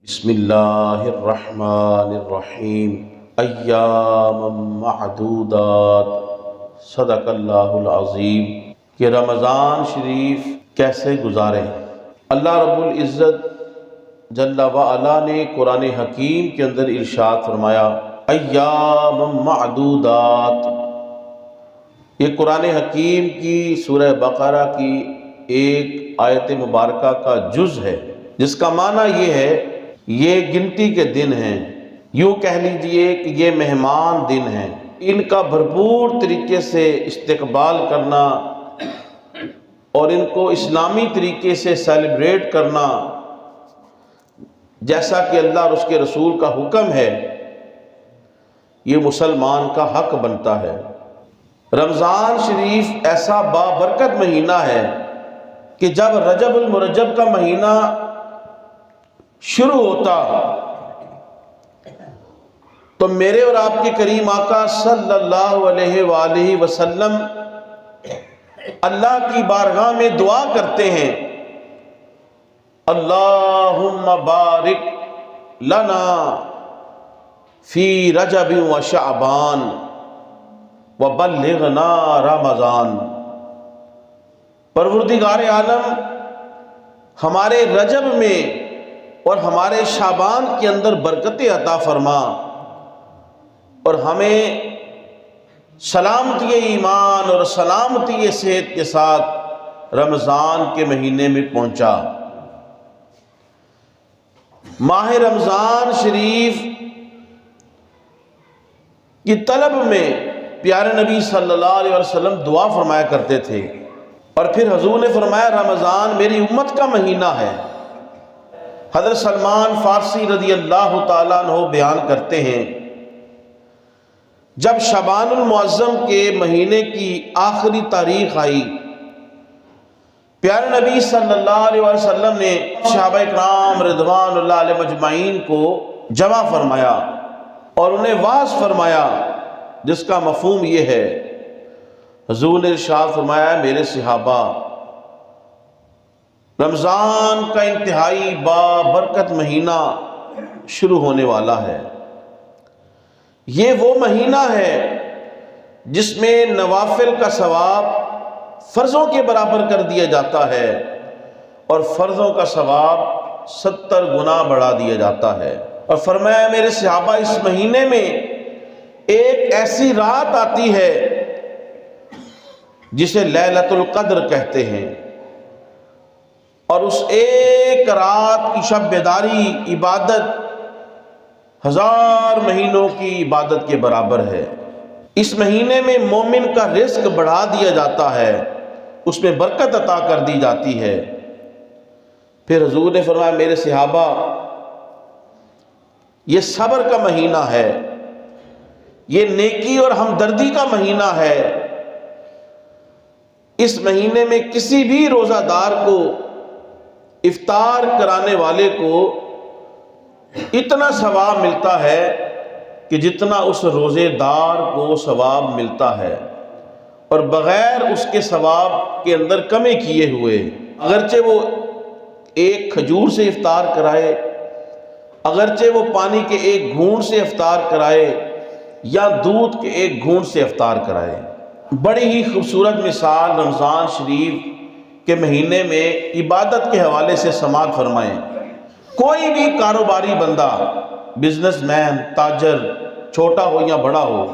بسم اللہ الرحمن الرحیم ایام معدودات صدق اللہ العظیم کہ رمضان شریف کیسے گزاریں۔ اللہ رب العزت جل وعلا نے قرآن حکیم کے اندر ارشاد فرمایا ایام معدودات۔ یہ قرآن حکیم کی سورہ بقرہ کی ایک آیت مبارکہ کا جز ہے، جس کا معنی یہ ہے یہ گنتی کے دن ہیں، یوں کہہ لیجئے کہ یہ مہمان دن ہیں، ان کا بھرپور طریقے سے استقبال کرنا اور ان کو اسلامی طریقے سے سیلیبریٹ کرنا جیسا کہ اللہ اور اس کے رسول کا حکم ہے، یہ مسلمان کا حق بنتا ہے۔ رمضان شریف ایسا بابرکت مہینہ ہے کہ جب رجب المرجب کا مہینہ شروع ہوتا تو میرے اور آپ کے کریم آقا صلی اللہ علیہ وآلہ وسلم اللہ کی بارگاہ میں دعا کرتے ہیں اللہم بارک لنا فی رجب و شعبان وبلغنا رمضان۔ پروردگار عالم ہمارے رجب میں اور ہمارے شعبان کے اندر برکتیں عطا فرما اور ہمیں سلامتی ایمان اور سلامتی صحت کے ساتھ رمضان کے مہینے میں پہنچا۔ ماہ رمضان شریف کی طلب میں پیارے نبی صلی اللہ علیہ وسلم دعا فرمایا کرتے تھے، اور پھر حضور نے فرمایا رمضان میری امت کا مہینہ ہے۔ حضرت سلمان فارسی رضی اللہ تعالیٰ عنہ بیان کرتے ہیں جب شعبان المعظم کے مہینے کی آخری تاریخ آئی، پیارے نبی صلی اللہ علیہ وسلم نے صحابہ اکرام رضوان اللہ علیہ مجمعین کو جمع فرمایا اور انہیں واعظ فرمایا، جس کا مفہوم یہ ہے حضور نے ارشاد فرمایا میرے صحابہ، رمضان کا انتہائی بابرکت مہینہ شروع ہونے والا ہے۔ یہ وہ مہینہ ہے جس میں نوافل کا ثواب فرضوں کے برابر کر دیا جاتا ہے اور فرضوں کا ثواب 70 گنا بڑھا دیا جاتا ہے۔ اور فرمایا میرے صحابہ اس مہینے میں ایک ایسی رات آتی ہے جسے لیلۃ القدر کہتے ہیں، اور اس ایک رات کی شب بیداری عبادت 1000 مہینوں کی عبادت کے برابر ہے۔ اس مہینے میں مومن کا رزق بڑھا دیا جاتا ہے، اس میں برکت عطا کر دی جاتی ہے۔ پھر حضور نے فرمایا میرے صحابہ یہ صبر کا مہینہ ہے، یہ نیکی اور ہمدردی کا مہینہ ہے۔ اس مہینے میں کسی بھی روزہ دار کو افطار کرانے والے کو اتنا ثواب ملتا ہے کہ جتنا اس روزے دار کو ثواب ملتا ہے، اور بغیر اس کے ثواب کے اندر کمی کیے ہوئے۔ اگرچہ وہ ایک کھجور سے افطار کرائے، اگرچہ وہ پانی کے ایک گھونٹ سے افطار کرائے یا دودھ کے ایک گھونٹ سے افطار کرائے۔ بڑی ہی خوبصورت مثال رمضان شریف کے مہینے میں عبادت کے حوالے سے سماعت فرمائیں۔ کوئی بھی کاروباری بندہ، بزنس مین، تاجر، چھوٹا ہو یا بڑا ہو،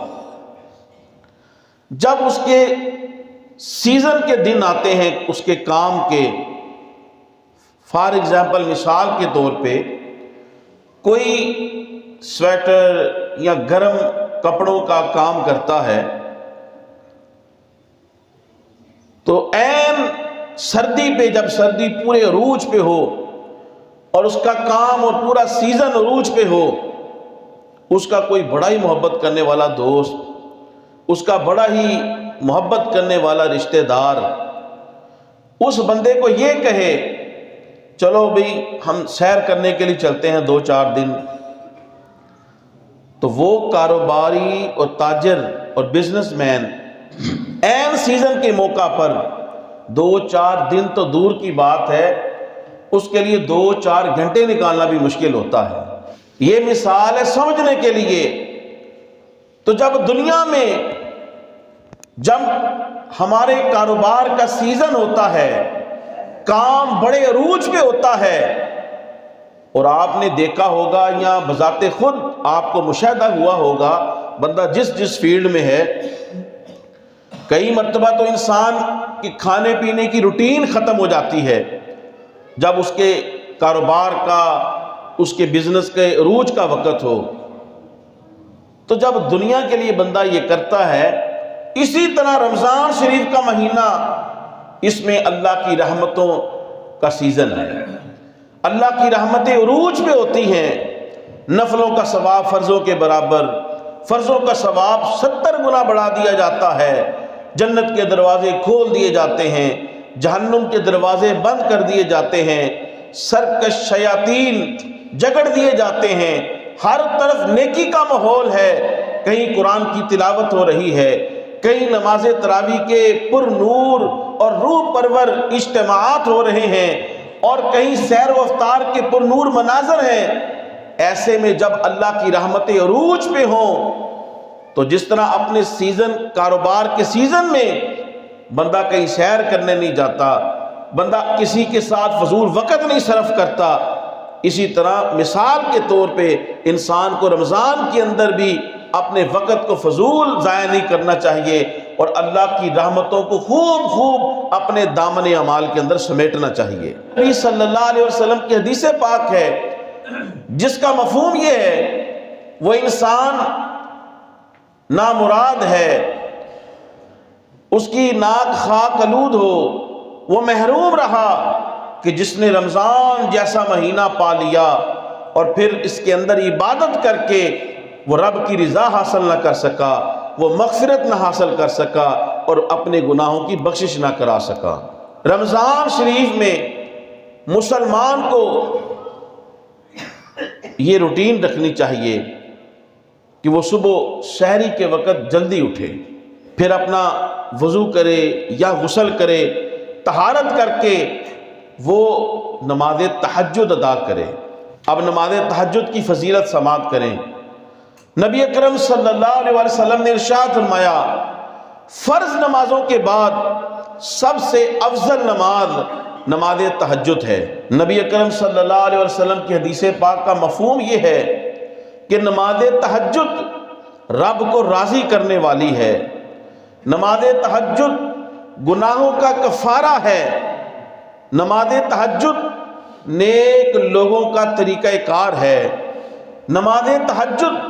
جب اس کے سیزن کے دن آتے ہیں اس کے کام کے، فار ایگزامپل مثال کے طور پہ کوئی سویٹر یا گرم کپڑوں کا کام کرتا ہے تو عین سردی پہ، جب سردی پورے عروج پہ ہو اور اس کا کام اور پورا سیزن عروج پہ ہو، اس کا کوئی بڑا ہی محبت کرنے والا دوست، اس کا بڑا ہی محبت کرنے والا رشتہ دار اس بندے کو یہ کہے چلو بھئی ہم سیر کرنے کے لیے چلتے ہیں 2-4 دن، تو وہ کاروباری اور تاجر اور بزنس مین عین سیزن کے موقع پر 2-4 دن تو دور کی بات ہے اس کے لیے 2-4 گھنٹے نکالنا بھی مشکل ہوتا ہے۔ یہ مثال ہے سمجھنے کے لیے۔ تو جب دنیا میں جب ہمارے کاروبار کا سیزن ہوتا ہے، کام بڑے عروج پہ ہوتا ہے، اور آپ نے دیکھا ہوگا یا بذات خود آپ کو مشاہدہ ہوا ہوگا، بندہ جس فیلڈ میں ہے، کئی مرتبہ تو انسان کی کھانے پینے کی روٹین ختم ہو جاتی ہے جب اس کے کاروبار کا، اس کے بزنس کے عروج کا وقت ہو۔ تو جب دنیا کے لیے بندہ یہ کرتا ہے، اسی طرح رمضان شریف کا مہینہ، اس میں اللہ کی رحمتوں کا سیزن ہے، اللہ کی رحمتیں عروج پہ ہوتی ہیں۔ نفلوں کا ثواب فرضوں کے برابر، فرضوں کا ثواب 70 گنا بڑھا دیا جاتا ہے، جنت کے دروازے کھول دیے جاتے ہیں، جہنم کے دروازے بند کر دیے جاتے ہیں، سرکش شیاطین جگڑ دیے جاتے ہیں، ہر طرف نیکی کا ماحول ہے، کہیں قرآن کی تلاوت ہو رہی ہے، کئی نماز تراویح کے پر نور اور روح پرور اجتماعات ہو رہے ہیں، اور کہیں سیر و افطار کے پر نور مناظر ہیں۔ ایسے میں جب اللہ کی رحمتیں عروج پہ ہوں، تو جس طرح اپنے سیزن، کاروبار کے سیزن میں بندہ کہیں سیر کرنے نہیں جاتا، بندہ کسی کے ساتھ فضول وقت نہیں صرف کرتا، اسی طرح مثال کے طور پہ انسان کو رمضان کے اندر بھی اپنے وقت کو فضول ضائع نہیں کرنا چاہیے، اور اللہ کی رحمتوں کو خوب اپنے دامن اعمال کے اندر سمیٹنا چاہیے۔ نبی صلی اللہ علیہ وسلم کی حدیث پاک ہے جس کا مفہوم یہ ہے، وہ انسان نامراد ہے، اس کی ناک خاک آلود ہو، وہ محروم رہا کہ جس نے رمضان جیسا مہینہ پا لیا اور پھر اس کے اندر عبادت کر کے وہ رب کی رضا حاصل نہ کر سکا، وہ مغفرت نہ حاصل کر سکا، اور اپنے گناہوں کی بخشش نہ کرا سکا۔ رمضان شریف میں مسلمان کو یہ روٹین رکھنی چاہیے کہ وہ صبح سحری کے وقت جلدی اٹھے، پھر اپنا وضو کرے یا غسل کرے، طہارت کر کے وہ نماز تہجد ادا کرے۔ اب نماز تہجد کی فضیلت سماعت کریں۔ نبی اکرم صلی اللہ علیہ وسلم نے ارشاد فرمایا، فرض نمازوں کے بعد سب سے افضل نماز تہجد ہے۔ نبی اکرم صلی اللہ علیہ وسلم کی حدیث پاک کا مفہوم یہ ہے کہ نماز تہجد رب کو راضی کرنے والی ہے، نماز تہجد گناہوں کا کفارہ ہے، نماز تہجد نیک لوگوں کا طریقہ کار ہے، نماز تہجد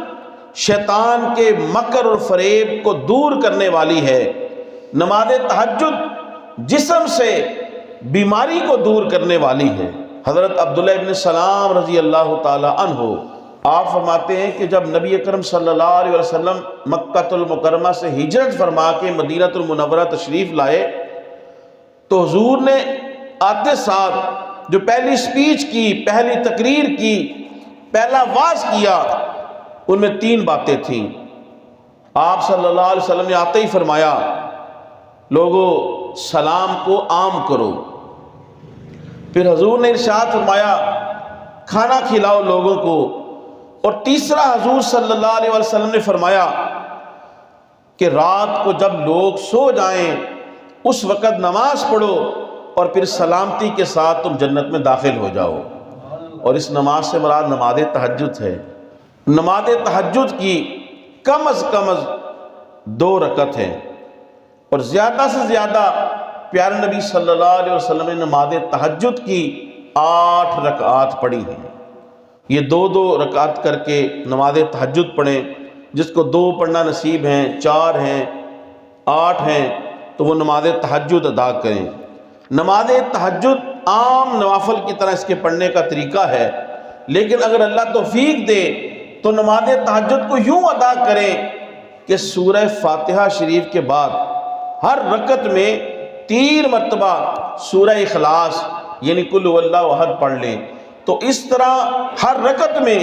شیطان کے مکر اور فریب کو دور کرنے والی ہے، نماز تہجد جسم سے بیماری کو دور کرنے والی ہے۔ حضرت عبداللہ ابن سلام رضی اللہ تعالی عنہ آپ فرماتے ہیں کہ جب نبی اکرم صلی اللہ علیہ وسلم مکہ المکرمہ سے ہجرت فرما کے مدینہ المنورہ تشریف لائے، تو حضور نے آتے ساتھ جو پہلی سپیچ کی، پہلی تقریر کی، پہلا واعظ کیا، ان میں 3 باتیں تھیں۔ آپ صلی اللہ علیہ وسلم نے آتے ہی فرمایا، لوگو سلام کو عام کرو۔ پھر حضور نے ارشاد فرمایا، کھانا کھلاؤ لوگوں کو۔ اور تیسرا حضور صلی اللہ علیہ وسلم نے فرمایا کہ رات کو جب لوگ سو جائیں اس وقت نماز پڑھو، اور پھر سلامتی کے ساتھ تم جنت میں داخل ہو جاؤ۔ اور اس نماز سے مراد نماز تہجد ہے۔ نماز تہجد کی کم از کم 2 رکعت ہیں، اور زیادہ سے زیادہ پیارے نبی صلی اللہ علیہ وسلم نے نماز تہجد کی 8 رکعات پڑھی ہیں۔ یہ 2 رکعت کر کے نماز تہجد پڑھیں، جس کو 2 پڑھنا نصیب ہیں، 4 ہیں، 8 ہیں، تو وہ نماز تہجد ادا کریں۔ نماز تہجد عام نوافل کی طرح اس کے پڑھنے کا طریقہ ہے، لیکن اگر اللہ توفیق دے تو نماز تہجد کو یوں ادا کریں کہ سورہ فاتحہ شریف کے بعد ہر رکعت میں 3 مرتبہ سورہ اخلاص یعنی قل هو اللہ احد پڑھ لیں، تو اس طرح ہر رکعت میں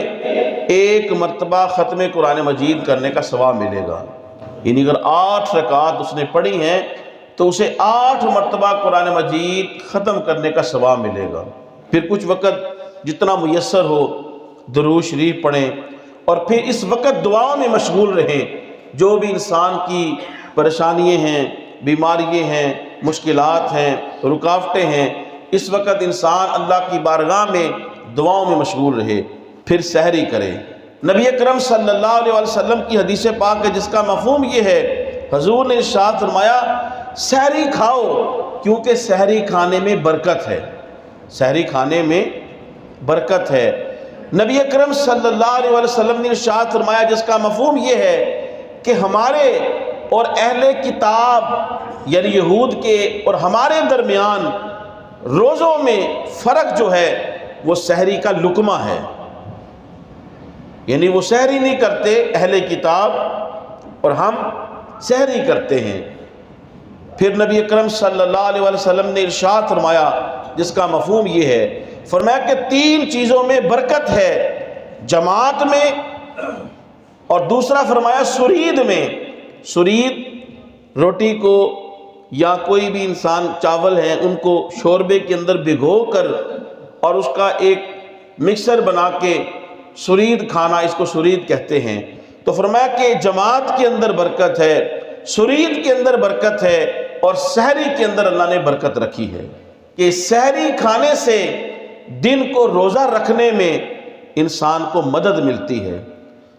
1 مرتبہ ختم قرآن مجید کرنے کا ثواب ملے گا۔ یعنی اگر 8 رکعات اس نے پڑھی ہیں تو اسے 8 مرتبہ قرآن مجید ختم کرنے کا ثواب ملے گا۔ پھر کچھ وقت جتنا میسر ہو درود شریف پڑھیں، اور پھر اس وقت دعاؤں میں مشغول رہیں۔ جو بھی انسان کی پریشانیاں ہیں، بیماریاں ہیں، مشکلات ہیں، رکاوٹیں ہیں، اس وقت انسان اللہ کی بارگاہ میں دعاؤں میں مشغول رہے۔ پھر سحری کرے۔ نبی اکرم صلی اللہ علیہ وسلم کی حدیث پاک ہے جس کا مفہوم یہ ہے، حضور نے ارشاد فرمایا سحری کھاؤ، کیونکہ سحری کھانے میں برکت ہے، سحری کھانے میں برکت ہے۔ نبی اکرم صلی اللہ علیہ وسلم نے ارشاد فرمایا جس کا مفہوم یہ ہے کہ ہمارے اور اہل کتاب یعنی یہود کے اور ہمارے درمیان روزوں میں فرق جو ہے وہ سحری کا لقمہ ہے، یعنی وہ سحری نہیں کرتے اہل کتاب اور ہم سحری کرتے ہیں۔ پھر نبی اکرم صلی اللہ علیہ وسلم نے ارشاد فرمایا جس کا مفہوم یہ ہے، فرمایا کہ 3 چیزوں میں برکت ہے، جماعت میں، اور دوسرا فرمایا سرید میں۔ سرید روٹی کو یا کوئی بھی انسان چاول ہیں ان کو شوربے کے اندر بھگو کر اور اس کا ایک مکسر بنا کے سرید کھانا، اس کو سرید کہتے ہیں۔ تو فرمایا کہ جماعت کے اندر برکت ہے، سرید کے اندر برکت ہے، اور سحری کے اندر اللہ نے برکت رکھی ہے کہ سحری کھانے سے دن کو روزہ رکھنے میں انسان کو مدد ملتی ہے۔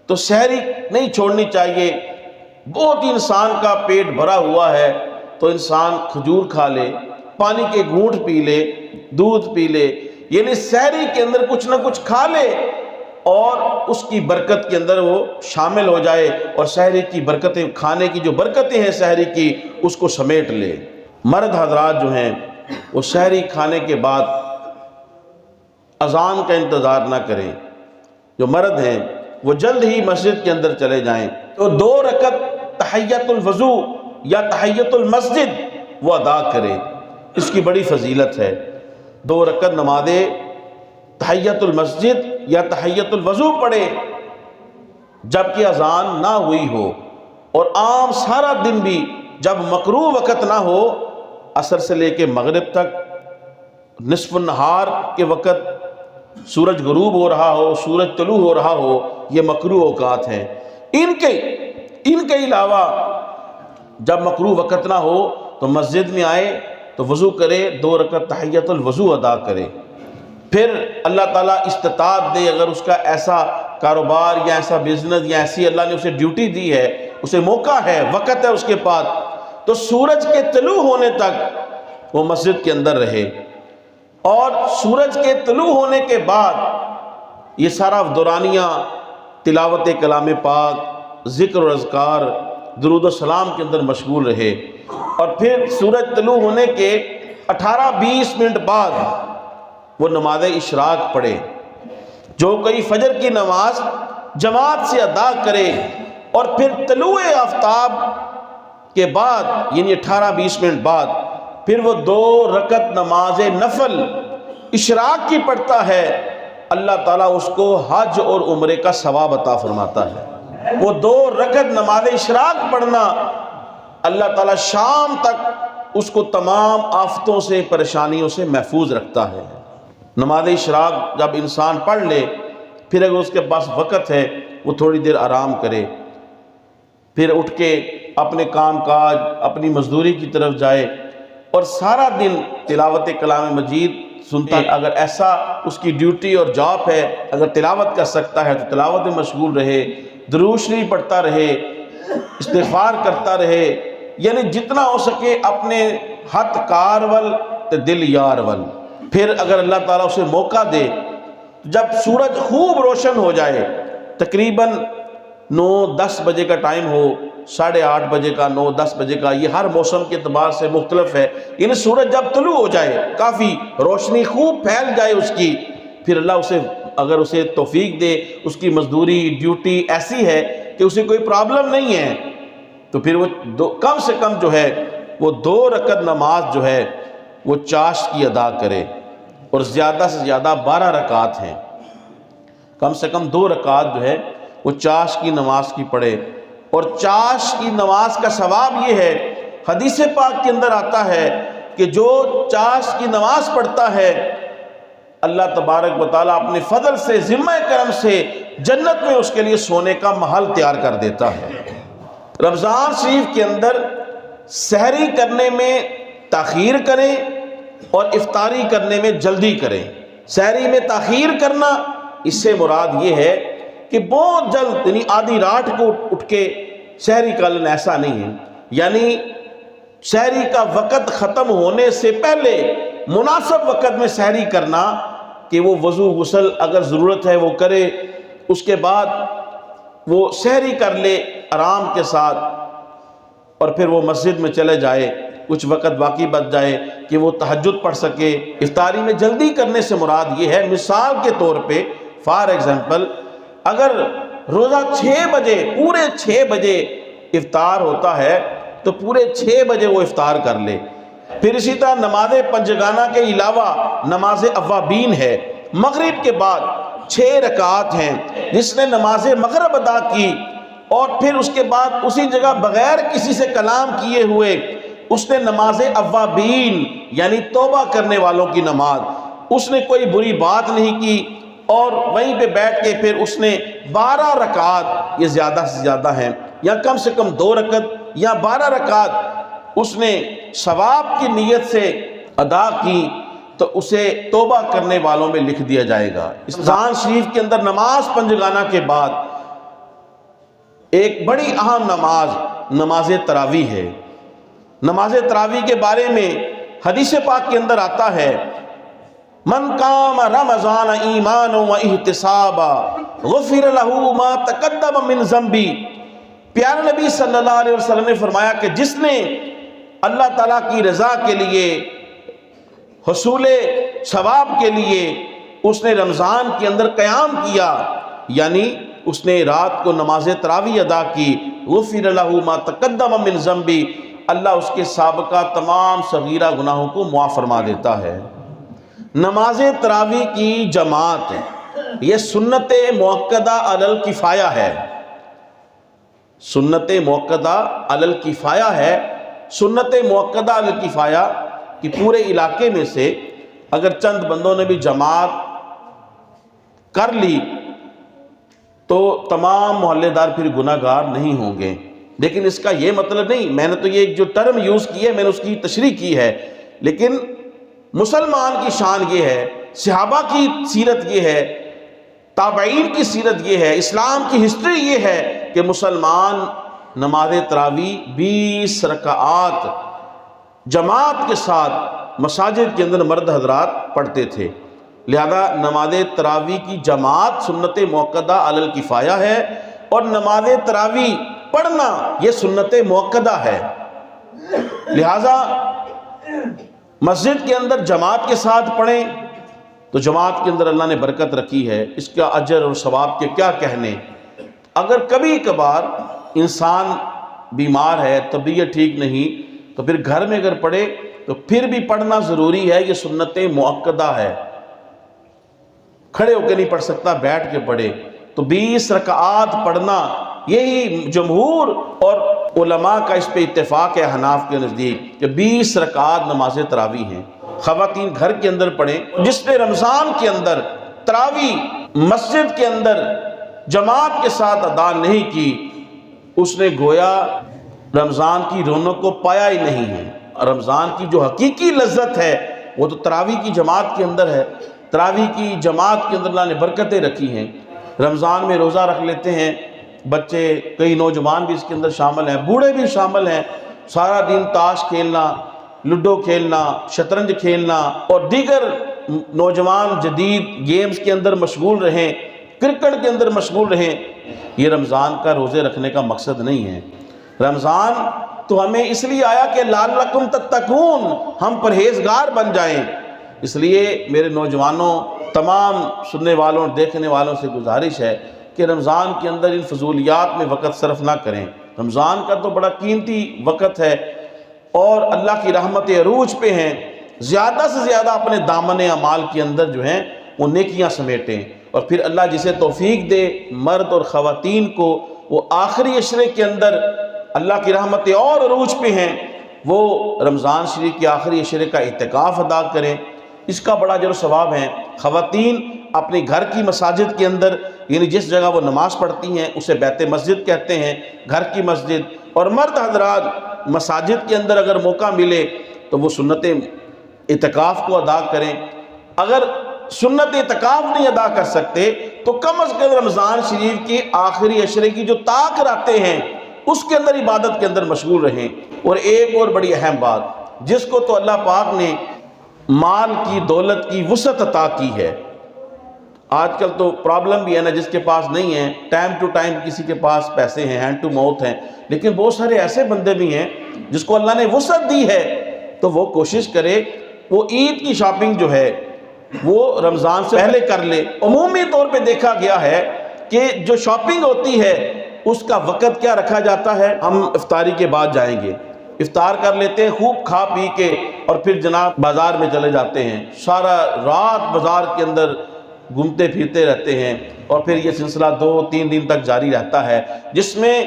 تو سحری نہیں چھوڑنی چاہیے۔ بہت انسان کا پیٹ بھرا ہوا ہے تو انسان کھجور کھا لے، پانی کے گھونٹ پی لے، دودھ پی لے، یعنی سحری کے اندر کچھ نہ کچھ کھا لے اور اس کی برکت کے اندر وہ شامل ہو جائے، اور سحری کی برکتیں، کھانے کی جو برکتیں ہیں سحری کی، اس کو سمیٹ لے۔ مرد حضرات جو ہیں وہ سحری کھانے کے بعد اذان کا انتظار نہ کریں، جو مرد ہیں وہ جلد ہی مسجد کے اندر چلے جائیں، تو 2 رکعت تحیۃ الوضو یا تحیۃ المسجد وہ ادا کرے۔ اس کی بڑی فضیلت ہے۔ 2 رکعت نماز تحیۃ المسجد یا تحیۃ الوضو پڑھے جبکہ اذان نہ ہوئی ہو، اور عام سارا دن بھی جب مکروہ وقت نہ ہو، عصر سے لے کے مغرب تک، نصف النہار کے وقت سورج غروب ہو رہا ہو، سورج طلوع ہو رہا ہو، یہ مکروہ اوقات ہیں۔ ان کے علاوہ جب مکروہ وقت نہ ہو تو مسجد میں آئے تو وضو کرے، 2 رکعت تحیۃ الوضو ادا کرے۔ پھر اللہ تعالیٰ استطاعت دے، اگر اس کا ایسا کاروبار یا ایسا بزنس یا ایسی اللہ نے اسے ڈیوٹی دی ہے، اسے موقع ہے، وقت ہے اس کے پاس، تو سورج کے طلوع ہونے تک وہ مسجد کے اندر رہے، اور سورج کے طلوع ہونے کے بعد یہ سارا دورانیہ تلاوت کلام پاک، ذکر و اذکار، درود و سلام کے اندر مشغول رہے، اور پھر سورج طلوع ہونے کے 18-20 منٹ بعد وہ نماز اشراق پڑھے، جو کوئی فجر کی نماز جماعت سے ادا کرے، اور پھر طلوع آفتاب کے بعد یعنی 18-20 منٹ بعد پھر وہ 2 رکعت نماز نفل اشراق کی پڑھتا ہے، اللہ تعالیٰ اس کو حج اور عمرے کا ثواب عطا فرماتا ہے۔ وہ 2 رکعت نماز اشراق پڑھنا اللہ تعالیٰ شام تک اس کو تمام آفتوں سے، پریشانیوں سے محفوظ رکھتا ہے۔ نماز اشراق جب انسان پڑھ لے، پھر اگر اس کے پاس وقت ہے وہ تھوڑی دیر آرام کرے، پھر اٹھ کے اپنے کام کاج، اپنی مزدوری کی طرف جائے، اور سارا دن تلاوت کلام مجید سنتا ہے۔ اگر ایسا اس کی ڈیوٹی اور جاب ہے، اگر تلاوت کر سکتا ہے تو تلاوت میں مشغول رہے، درود شریف پڑھتا رہے، استغفار کرتا رہے، یعنی جتنا ہو سکے اپنے ہاتھ کار ول تے دل یار ول۔ پھر اگر اللہ تعالیٰ اسے موقع دے، جب سورج خوب روشن ہو جائے، تقریباً 9-10 بجے کا ٹائم ہو، 8:30 بجے کا، 9-10 بجے کا، یہ ہر موسم کے اعتبار سے مختلف ہے، یعنی سورج جب طلوع ہو جائے، کافی روشنی خوب پھیل جائے اس کی، پھر اللہ اسے، اگر اسے توفیق دے، اس کی مزدوری ڈیوٹی ایسی ہے کہ اسے کوئی پرابلم نہیں ہے، تو پھر وہ کم سے کم جو ہے وہ 2 رکعت نماز جو ہے وہ چاشت کی ادا کرے، اور زیادہ سے زیادہ 12 رکعت ہیں، کم سے کم 2 رکعت جو ہے وہ چاشت کی نماز کی پڑھے۔ اور چاشت کی نماز کا ثواب یہ ہے، حدیث پاک کے اندر آتا ہے کہ جو چاشت کی نماز پڑھتا ہے اللہ تبارک و تعالیٰ اپنے فضل سے، ذمہ کرم سے جنت میں اس کے لیے سونے کا محل تیار کر دیتا ہے۔ رمضان شریف کے اندر سحری کرنے میں تاخیر کریں اور افطاری کرنے میں جلدی کریں۔ سحری میں تاخیر کرنا، اس سے مراد یہ ہے کہ بہت جلد، یعنی آدھی رات کو اٹھ کے سحری کا لینا، ایسا نہیں ہے۔ یعنی سحری کا وقت ختم ہونے سے پہلے مناسب وقت میں سحری کرنا، کہ وہ وضو غسل اگر ضرورت ہے وہ کرے، اس کے بعد وہ سحری کر لے آرام کے ساتھ، اور پھر وہ مسجد میں چلے جائے، کچھ وقت باقی بچ جائے کہ وہ تہجد پڑھ سکے۔ افطاری میں جلدی کرنے سے مراد یہ ہے، مثال کے طور پہ فار ایگزامپل، اگر روزہ 6 بجے، پورے 6 بجے افطار ہوتا ہے تو پورے 6 بجے وہ افطار کر لے۔ پھر اسی طرح نماز پنجگانہ کے علاوہ نماز اوابین ہے، مغرب کے بعد 6 رکعات ہیں، جس نے نماز مغرب ادا کی اور پھر اس کے بعد اسی جگہ بغیر کسی سے کلام کیے ہوئے اس نے نماز اوابین یعنی توبہ کرنے والوں کی نماز، اس نے کوئی بری بات نہیں کی، اور وہیں پہ بیٹھ کے پھر اس نے 12 رکعات، یہ زیادہ سے زیادہ ہیں، یا کم سے کم 2 رکعت یا 12 رکعات اس نے ثواب کی نیت سے ادا کی، تو اسے توبہ کرنے والوں میں لکھ دیا جائے گا۔ اس رمضان شریف کے اندر نماز پنجگانہ کے بعد ایک بڑی اہم نماز، نماز تراویح ہے۔ نماز تراویح کے بارے میں حدیث پاک کے اندر آتا ہے، من قام رمضان ایمانا و احتسابا غفر له ما تقدم من ذنبی۔ پیارے نبی صلی اللہ علیہ وسلم نے فرمایا کہ جس نے اللہ تعالیٰ کی رضا کے لیے، حصول ثواب کے لیے اس نے رمضان کے اندر قیام کیا، یعنی اس نے رات کو نماز تراویح ادا کی، غفر له ما تقدم من ذنبی، اللہ اس کے سابقہ تمام صغیرہ گناہوں کو معاف فرما دیتا ہے۔ نماز تراویح کی جماعت یہ سنت مؤکدہ علی الکفایہ ہے، سنت مؤکدہ علی الکفایہ ہے۔ سنت مؤکدہ علی الکفایہ کہ پورے علاقے میں سے اگر چند بندوں نے بھی جماعت کر لی تو تمام محلے دار پھر گناہ گار نہیں ہوں گے، لیکن اس کا یہ مطلب نہیں، میں نے تو یہ جو ٹرم یوز کی ہے میں نے اس کی تشریح کی ہے، لیکن مسلمان کی شان یہ ہے، صحابہ کی سیرت یہ ہے، تابعین کی سیرت یہ ہے، اسلام کی ہسٹری یہ ہے کہ مسلمان نماز تراویح 20 رکعات جماعت کے ساتھ مساجد کے اندر مرد حضرات پڑھتے تھے۔ لہذا نماز تراویح کی جماعت سنت مؤکدہ علی الکفایہ ہے، اور نماز تراویح پڑھنا یہ سنت مؤکدہ ہے۔ لہذا مسجد کے اندر جماعت کے ساتھ پڑھیں تو جماعت کے اندر اللہ نے برکت رکھی ہے، اس کا اجر اور ثواب کے کیا کہنے۔ اگر کبھی کبھار انسان بیمار ہے، طبیعت ٹھیک نہیں، تو پھر گھر میں اگر پڑھے تو پھر بھی پڑھنا ضروری ہے، یہ سنت مؤکدہ ہے۔ کھڑے ہو کے نہیں پڑھ سکتا، بیٹھ کے پڑھے، تو 20 رکعات پڑھنا، یہی جمہور اور علماء کا اس پہ اتفاق ہے حناف کے نزدیک کہ 20 رکعات نماز تراویح ہیں۔ خواتین گھر کے اندر پڑھیں۔ جس نے رمضان کے اندر تراویح مسجد کے اندر جماعت کے ساتھ ادا نہیں کی، اس نے گویا رمضان کی رونق کو پایا ہی نہیں ہے۔ رمضان کی جو حقیقی لذت ہے وہ تو تراویح کی جماعت کے اندر ہے۔ تراویح کی جماعت کے اندر اللہ نے برکتیں رکھی ہیں۔ رمضان میں روزہ رکھ لیتے ہیں بچے، کئی نوجوان بھی اس کے اندر شامل ہیں، بوڑھے بھی شامل ہیں، سارا دن تاش کھیلنا، لوڈو کھیلنا، شطرنج کھیلنا اور دیگر نوجوان جدید گیمز کے اندر مشغول رہیں، کرکٹ کے اندر مشغول رہیں۔ یہ رمضان کا روزے رکھنے کا مقصد نہیں ہے۔ رمضان تو ہمیں اس لیے آیا کہ لعلکم تتقون، ہم پرہیزگار بن جائیں۔ اس لیے میرے نوجوانوں، تمام سننے والوں اور دیکھنے والوں سے گزارش ہے کہ رمضان کے اندر ان فضولیات میں وقت صرف نہ کریں۔ رمضان کا تو بڑا قیمتی وقت ہے اور اللہ کی رحمت عروج پہ ہیں، زیادہ سے زیادہ اپنے دامن اعمال کے اندر جو ہیں وہ نیکیاں سمیٹیں، اور پھر اللہ جسے توفیق دے مرد اور خواتین کو وہ آخری عشرے کے اندر اللہ کی رحمت اور عروج پہ ہیں، وہ رمضان شریف کے آخری عشرے کا اعتکاف ادا کریں۔ اس کا بڑا اجر و ثواب ہے۔ خواتین اپنے گھر کی مساجد کے اندر، یعنی جس جگہ وہ نماز پڑھتی ہیں اسے بیت مسجد کہتے ہیں، گھر کی مسجد، اور مرد حضرات مساجد کے اندر اگر موقع ملے تو وہ سنت اعتکاف کو ادا کریں۔ اگر سنت اعتکاف نہیں ادا کر سکتے تو کم از کم رمضان شریف کی آخری عشرے کی جو طاق راتیں ہیں اس کے اندر عبادت کے اندر مشغول رہیں۔ اور ایک اور بڑی اہم بات، جس کو تو اللہ پاک نے مال کی، دولت کی وسعت عطا کی ہے، آج کل تو پرابلم بھی ہے نا، جس کے پاس نہیں ہے، ٹائم ٹو ٹائم کسی کے پاس پیسے ہیں، ہینڈ ٹو ماؤتھ ہیں، لیکن بہت سارے ایسے بندے بھی ہیں جس کو اللہ نے وسعت دی ہے، تو وہ کوشش کرے وہ عید کی شاپنگ جو ہے وہ رمضان سے پہلے کر لے۔ عمومی طور پہ دیکھا گیا ہے کہ جو شاپنگ ہوتی ہے اس کا وقت کیا رکھا جاتا ہے، ہم افطاری کے بعد جائیں گے، افطار کر لیتے ہیں خوب کھا پی کے، اور پھر جناب بازار میں چلے جاتے ہیں، سارا رات بازار کے اندر گھومتے پھرتے رہتے ہیں، اور پھر یہ سلسلہ 2-3 دن تک جاری رہتا ہے، جس میں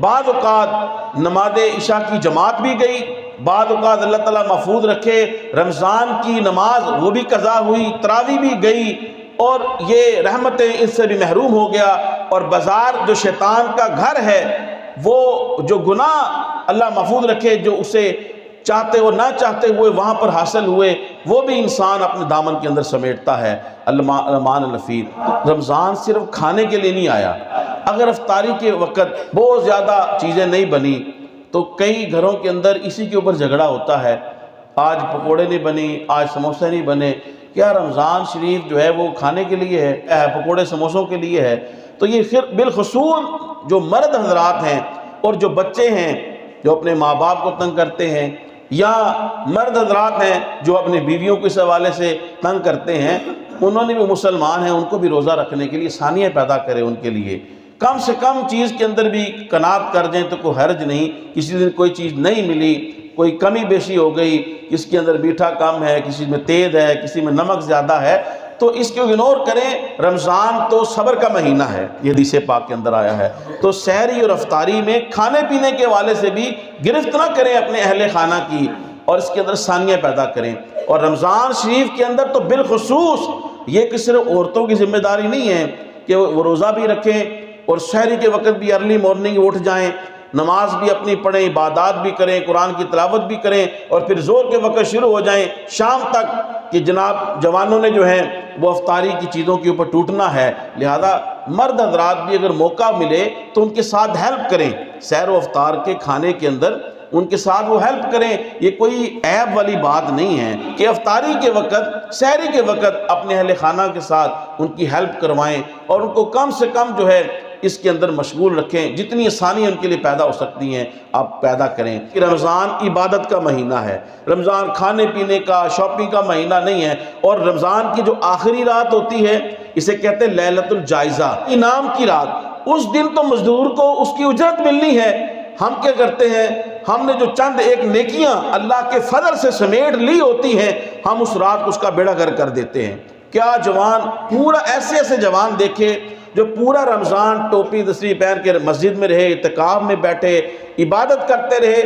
بعض اوقات نماز عشاء کی جماعت بھی گئی، بعض اوقات اللہ تعالیٰ محفوظ رکھے رمضان کی نماز وہ بھی قضا ہوئی، تراویح بھی گئی، اور یہ رحمتیں ان سے بھی محروم ہو گیا۔ اور بازار جو شیطان کا گھر ہے، وہ جو گناہ اللہ محفوظ رکھے جو اسے چاہتے اور نہ چاہتے ہوئے وہاں پر حاصل ہوئے، وہ بھی انسان اپنے دامن کے اندر سمیٹتا ہے۔ الامان الفید، رمضان صرف کھانے کے لیے نہیں آیا۔ اگر افطاری کے وقت بہت زیادہ چیزیں نہیں بنی تو کئی گھروں کے اندر اسی کے اوپر جھگڑا ہوتا ہے، آج پکوڑے نہیں بنی، آج سموسے نہیں بنے، کیا رمضان شریف جو ہے وہ کھانے کے لیے ہے، پکوڑے سموسوں کے لیے ہے؟ تو یہ پھر بالخصوص جو مرد حضرات ہیں اور جو بچے ہیں جو اپنے ماں باپ کو تنگ کرتے ہیں، یا مرد حضرات ہیں جو اپنے بیویوں کو اس حوالے سے تنگ کرتے ہیں، انہوں نے بھی مسلمان ہیں، ان کو بھی روزہ رکھنے کے لیے آسانیاں پیدا کرے، ان کے لیے کم سے کم چیز کے اندر بھی قناعت کر دیں تو کوئی حرج نہیں۔ کسی دن کوئی چیز نہیں ملی، کوئی کمی بیشی ہو گئی، کسی کے اندر میٹھا کم ہے، کسی میں تیز ہے، کسی میں نمک زیادہ ہے، تو اس کو اگنور کریں۔ رمضان تو صبر کا مہینہ ہے، یہ حدیث پاک کے اندر آیا ہے، تو سحری اور افطاری میں کھانے پینے کے حوالے سے بھی گرفت نہ کریں اپنے اہل خانہ کی، اور اس کے اندر آسانیاں پیدا کریں۔ اور رمضان شریف کے اندر تو بالخصوص یہ کہ صرف عورتوں کی ذمہ داری نہیں ہے کہ وہ روزہ بھی رکھیں اور سحری کے وقت بھی ارلی مارننگ اٹھ جائیں، نماز بھی اپنی پڑھیں، عبادات بھی کریں، قرآن کی تلاوت بھی کریں، اور پھر زور کے وقت شروع ہو جائیں شام تک کہ جناب جوانوں نے جو ہے وہ افطاری کی چیزوں کے اوپر ٹوٹنا ہے۔ لہذا مرد حضرات بھی اگر موقع ملے تو ان کے ساتھ ہیلپ کریں، سحر و افطار کے کھانے کے اندر ان کے ساتھ وہ ہیلپ کریں۔ یہ کوئی عیب والی بات نہیں ہے کہ افطاری کے وقت، سحری کے وقت اپنے اہل خانہ کے ساتھ ان کی ہیلپ کروائیں، اور ان کو کم سے کم جو ہے اس کے اندر مشغول رکھیں، جتنی آسانی ان کے لیے پیدا ہو سکتی ہیں آپ پیدا کریں۔ کہ رمضان عبادت کا مہینہ ہے، رمضان کھانے پینے کا، شاپنگ کا مہینہ نہیں ہے، اور رمضان کی جو آخری رات ہوتی ہے اسے کہتے ہیں لیلۃ الجائزہ، انعام کی رات۔ اس دن تو مزدور کو اس کی اجرت ملنی ہے۔ ہم کیا کرتے ہیں، ہم نے جو چند ایک نیکیاں اللہ کے فضل سے سمیٹ لی ہوتی ہیں، ہم اس رات کو اس کا بیڑا غرق کر دیتے ہیں۔ کیا جوان، پورا ایسے ایسے جوان دیکھے جو پورا رمضان ٹوپی دستری پہن کے مسجد میں رہے، اعتکاف میں بیٹھے، عبادت کرتے رہے،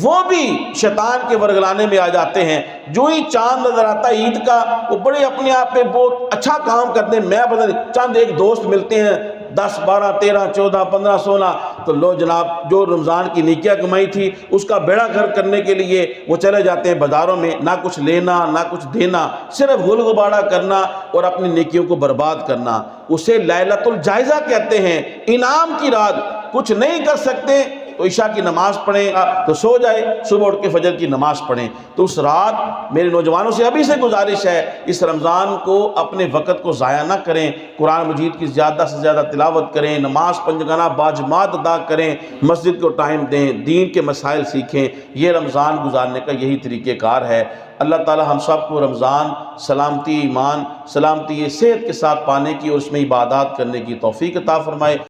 وہ بھی شیطان کے ورگلانے میں آ جاتے ہیں۔ جو ہی چاند نظر آتا ہے عید کا، وہ بڑے اپنے آپ پہ بہت اچھا کام کرتے ہیں۔ میں پتہ نہیں، چند ایک دوست ملتے ہیں 10 12 13 14 15 16، تو لو جناب جو رمضان کی نیکیاں کمائی تھی اس کا بیڑا غرق کرنے کے لیے وہ چلے جاتے ہیں بازاروں میں، نہ کچھ لینا نہ کچھ دینا، صرف گل گباڑا کرنا اور اپنی نیکیوں کو برباد کرنا۔ اسے لیلۃ الجائزہ کہتے ہیں، انعام کی رات۔ کچھ نہیں کر سکتے تو عشاء کی نماز پڑھیں تو سو جائے، صبح اٹھ کے فجر کی نماز پڑھیں۔ تو اس رات میرے نوجوانوں سے ابھی سے گزارش ہے، اس رمضان کو اپنے وقت کو ضائع نہ کریں، قرآن مجید کی زیادہ سے زیادہ تلاوت کریں، نماز پنجگانہ باجماعت ادا کریں، مسجد کو ٹائم دیں، دین کے مسائل سیکھیں۔ یہ رمضان گزارنے کا یہی طریقہ کار ہے۔ اللہ تعالی ہم سب کو رمضان سلامتی ایمان، سلامتی صحت کے ساتھ پانے کی اور اس میں عبادات کرنے کی توفیق عطا فرمائے۔